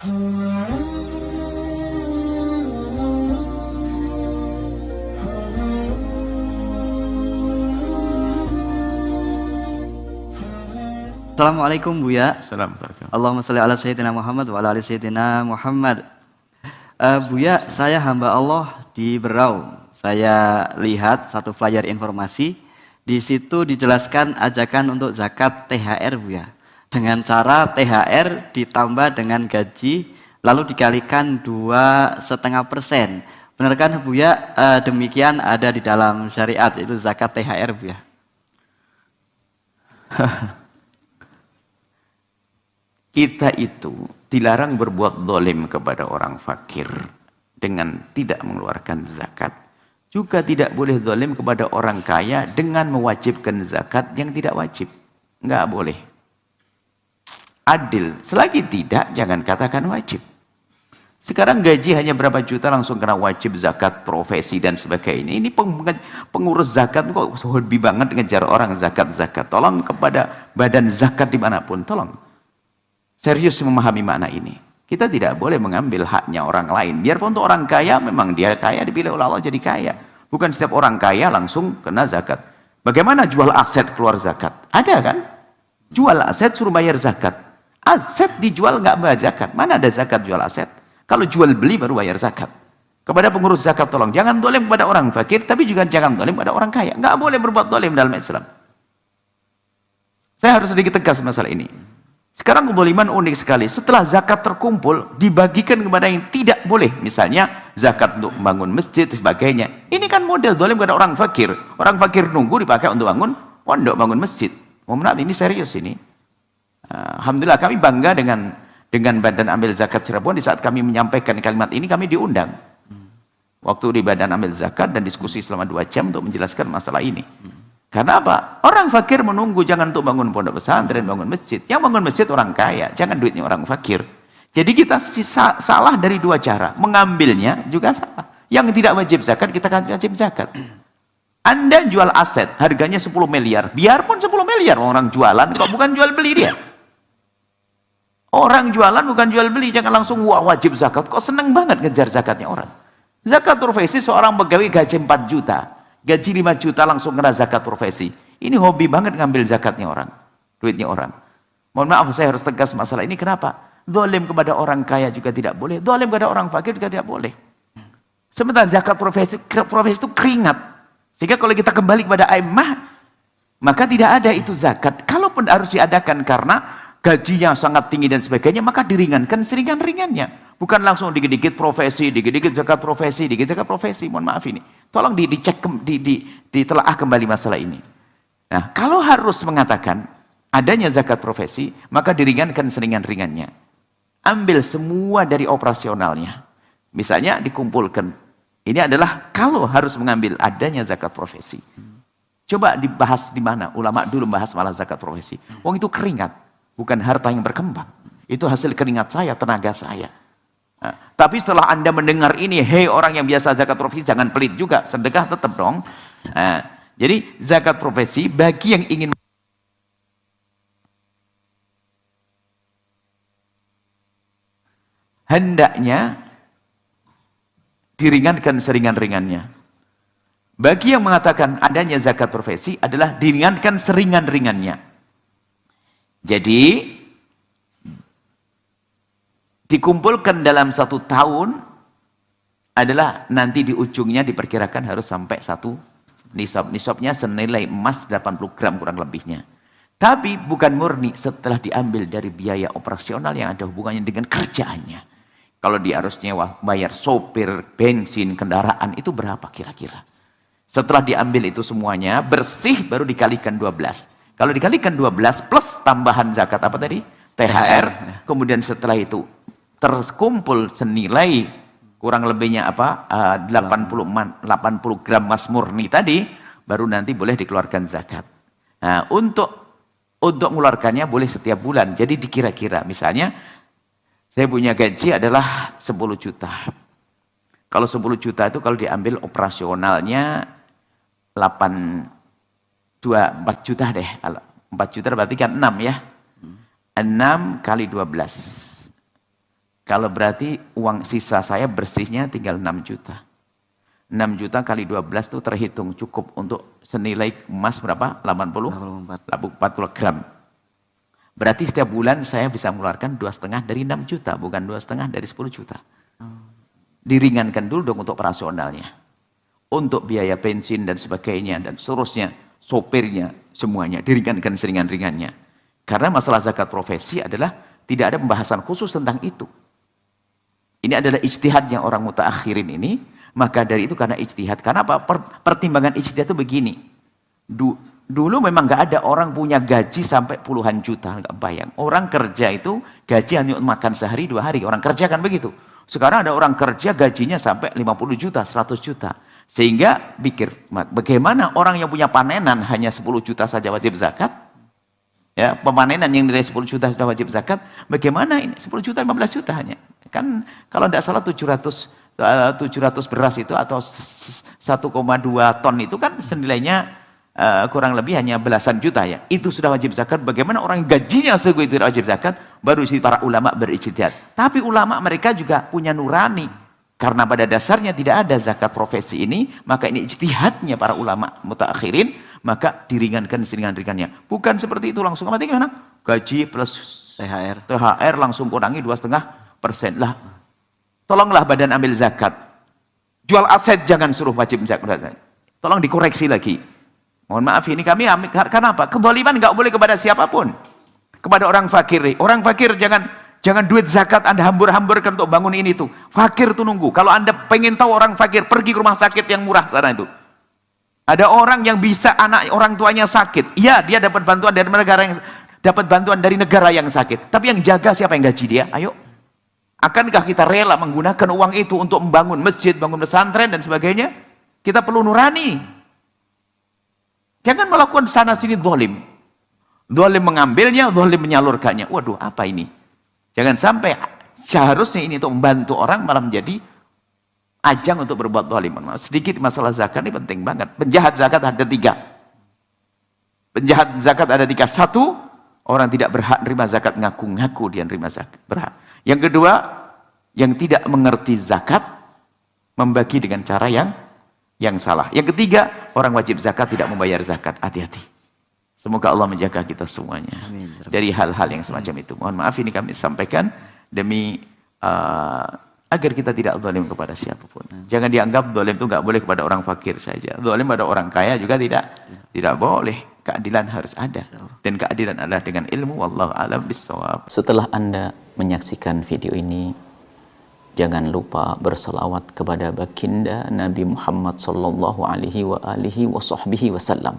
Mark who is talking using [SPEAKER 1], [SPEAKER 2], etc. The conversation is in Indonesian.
[SPEAKER 1] Assalamualaikum Buya.
[SPEAKER 2] Assalamualaikum.
[SPEAKER 1] Allahumma sholli ala sayyidina Muhammad wa ala ali sayyidina Muhammad. Buya, saya hamba Allah di Berau. Saya lihat satu flyer informasi. Di situ dijelaskan ajakan untuk zakat THR Buya. Dengan cara THR ditambah dengan gaji lalu dikalikan 2,5%. Benar kan Buya? Demikian ada di dalam syariat, itu zakat THR Buya.
[SPEAKER 2] Kita itu dilarang berbuat zalim kepada orang fakir dengan tidak mengeluarkan zakat. Juga tidak boleh zalim kepada orang kaya dengan mewajibkan zakat yang tidak wajib. Enggak boleh. Adil. Selagi tidak, jangan katakan wajib. Sekarang gaji hanya berapa juta langsung kena wajib zakat, profesi dan sebagainya. Ini pengurus zakat kok hobi banget ngejar orang zakat-zakat. Tolong kepada badan zakat dimanapun, tolong. Serius memahami makna ini. Kita tidak boleh mengambil haknya orang lain. Biarpun untuk orang kaya, memang dia kaya, dipilih oleh Allah jadi kaya. Bukan setiap orang kaya langsung kena zakat. Bagaimana jual aset keluar zakat? Ada kan? Jual aset suruh bayar zakat. Aset dijual nggak bayar zakat. Mana ada zakat jual aset? Kalau jual beli baru bayar zakat. Kepada pengurus zakat tolong. Jangan dolim kepada orang fakir, tapi juga jangan dolim kepada orang kaya. Nggak boleh berbuat dolim dalam Islam. Saya harus sedikit tegas masalah ini. Sekarang kedzaliman unik sekali. Setelah zakat terkumpul, dibagikan kepada yang tidak boleh. Misalnya, zakat untuk membangun masjid dan sebagainya. Ini kan model zalim kepada orang fakir. Orang fakir nunggu dipakai untuk bangun pondok, bangun masjid. Mohon maaf, ini serius ini. Alhamdulillah kami bangga dengan Badan Amil Zakat Cirebon. Di saat kami menyampaikan kalimat ini, kami diundang. Waktu di Badan Amil Zakat dan diskusi selama 2 jam untuk menjelaskan masalah ini. Karena apa? Orang fakir menunggu jangan untuk bangun pondok pesantren, bangun masjid. Yang bangun masjid orang kaya, jangan duitnya orang fakir. Jadi kita salah dari 2 cara. Mengambilnya juga salah. Yang tidak wajib zakat, kita kan wajib zakat. Anda jual aset, harganya 10 miliar. Biarpun 10 miliar, orang jualan, kok bukan jual beli dia. Orang jualan bukan jual beli, jangan langsung wah wajib zakat. Kok seneng banget ngejar zakatnya orang. Zakat profesi seorang pegawai gaji 4 juta. Gaji 5 juta langsung kena zakat profesi. Ini hobi banget ngambil zakatnya orang. Duitnya orang. Mohon maaf saya harus tegas masalah ini. Kenapa? Zalim kepada orang kaya juga tidak boleh. Zalim kepada orang fakir juga tidak boleh. Sementara zakat profesi itu keringat. Sehingga kalau kita kembali kepada aimah, maka tidak ada itu zakat. Kalaupun harus diadakan karena gajinya sangat tinggi dan sebagainya, maka diringankan seringan-ringannya. Bukan langsung dikit-dikit profesi, dikit-dikit zakat profesi, dikit zakat profesi. Mohon maaf ini. Tolong dicek, ditelaah kembali masalah ini. Nah, kalau harus mengatakan adanya zakat profesi, maka diringankan seringan-ringannya. Ambil semua dari operasionalnya. Misalnya dikumpulkan. Ini adalah kalau harus mengambil adanya zakat profesi. Coba dibahas di mana? Ulama dulu bahas malah zakat profesi. Wong itu keringat, bukan harta yang berkembang. Itu hasil keringat saya, tenaga saya. Nah, tapi setelah Anda mendengar ini, hei orang yang biasa zakat profesi, jangan pelit juga, sedekah tetap dong. Nah, jadi zakat profesi bagi yang ingin hendaknya diringankan seringan-ringannya. Bagi yang mengatakan adanya zakat profesi adalah diringankan seringan-ringannya. Jadi dikumpulkan dalam 1 tahun adalah nanti di ujungnya diperkirakan harus sampai 1 nisab. Nisabnya senilai emas 80 gram kurang lebihnya. Tapi bukan murni setelah diambil dari biaya operasional yang ada hubungannya dengan kerjaannya. Kalau dia harus nyewa, bayar sopir, bensin, kendaraan, itu berapa kira-kira? Setelah diambil itu semuanya, bersih baru dikalikan 12. Kalau dikalikan 12 plus tambahan zakat apa tadi? THR. Kemudian setelah itu terkumpul senilai kurang lebihnya apa 80 gram emas murni tadi, baru nanti boleh dikeluarkan zakat. Nah, untuk mengeluarkannya boleh setiap bulan. Jadi dikira-kira, misalnya saya punya gaji adalah 10 juta. Kalau 10 juta itu kalau diambil operasionalnya 4 juta deh. 4 juta berarti kan 6 ya. 6 kali 12. Kalau berarti uang sisa saya bersihnya tinggal 6 juta. 6 juta kali 12 itu terhitung cukup untuk senilai emas berapa? 40 gram. Berarti setiap bulan saya bisa mengeluarkan 2,5 dari 6 juta, bukan 2,5 dari 10 juta. Diringankan dulu dong untuk operasionalnya. Untuk biaya bensin dan sebagainya dan seterusnya, sopirnya, semuanya diringankan seringan-ringannya. Karena masalah zakat profesi adalah tidak ada pembahasan khusus tentang itu. Ini adalah ijtihadnya orang mutaakhirin ini. Maka dari itu karena ijtihad. Karena apa? Pertimbangan ijtihad itu begini. Dulu memang nggak ada orang punya gaji sampai puluhan juta. Nggak bayang. Orang kerja itu gaji hanya makan sehari 2 hari. Orang kerja kan begitu. Sekarang ada orang kerja gajinya sampai 50 juta, 100 juta. Sehingga pikir, bagaimana orang yang punya panenan hanya 10 juta saja wajib zakat? Ya, pemanenan yang nilai 10 juta sudah wajib zakat. Bagaimana ini? 10 juta, 15 juta hanya. Kan kalau tidak salah 700 beras itu atau 1,2 ton itu kan senilainya kurang lebih hanya belasan juta ya. Itu sudah wajib zakat. Bagaimana orang gajinya segitu tidak wajib zakat? Baru si para ulama berijtihad. Tapi ulama mereka juga punya nurani. Karena pada dasarnya tidak ada zakat profesi ini, maka ini ijtihadnya para ulama mutaakhirin, maka diringankan seringan-ringannya. Bukan seperti itu langsung. Berarti gimana? Gaji plus THR langsung kurangi 2,5% lah. Tolonglah badan ambil zakat. Jual aset jangan suruh wajib zakat. Tolong dikoreksi lagi. Mohon maaf ini kami karena apa? Kedzaliman nggak boleh kepada siapapun. Kepada orang fakir. Orang fakir jangan duit zakat Anda hambur-hamburkan untuk bangun ini tuh. Fakir tuh nunggu. Kalau Anda pengen tahu orang fakir, pergi ke rumah sakit yang murah sana itu. Ada orang yang bisa anak orang tuanya sakit. Iya, dia dapat bantuan dari negara yang sakit. Tapi yang jaga siapa yang gaji dia? Ayo. Akankah kita rela menggunakan uang itu untuk membangun masjid, bangun pesantren dan sebagainya? Kita perlu nurani. Jangan melakukan sana sini zalim. Zalim mengambilnya, zalim menyalurkannya. Waduh, apa ini? Jangan sampai seharusnya ini untuk membantu orang malah menjadi ajang untuk berbuat zalim. Sedikit masalah zakat ini penting banget. Penjahat zakat ada 3. Penjahat zakat ada 3. 1, orang tidak berhak menerima zakat, ngaku-ngaku dia menerima zakat. Berhak. Yang kedua, yang tidak mengerti zakat, membagi dengan cara yang salah. Yang ketiga, orang wajib zakat tidak membayar zakat. Hati-hati. Semoga Allah menjaga kita semuanya. Amin. Dari hal-hal yang semacam itu. Mohon maaf ini kami sampaikan demi agar kita tidak zalim kepada siapapun. Jangan dianggap zalim itu nggak boleh kepada orang fakir saja. Zalim pada orang kaya juga tidak boleh. Keadilan harus ada. Dan keadilan adalah dengan ilmu. Wallahu a'lam bishawab.
[SPEAKER 3] Setelah Anda menyaksikan video ini, jangan lupa berselawat kepada baginda Nabi Muhammad sallallahu alaihi wa alihi wa sahbihi wasallam.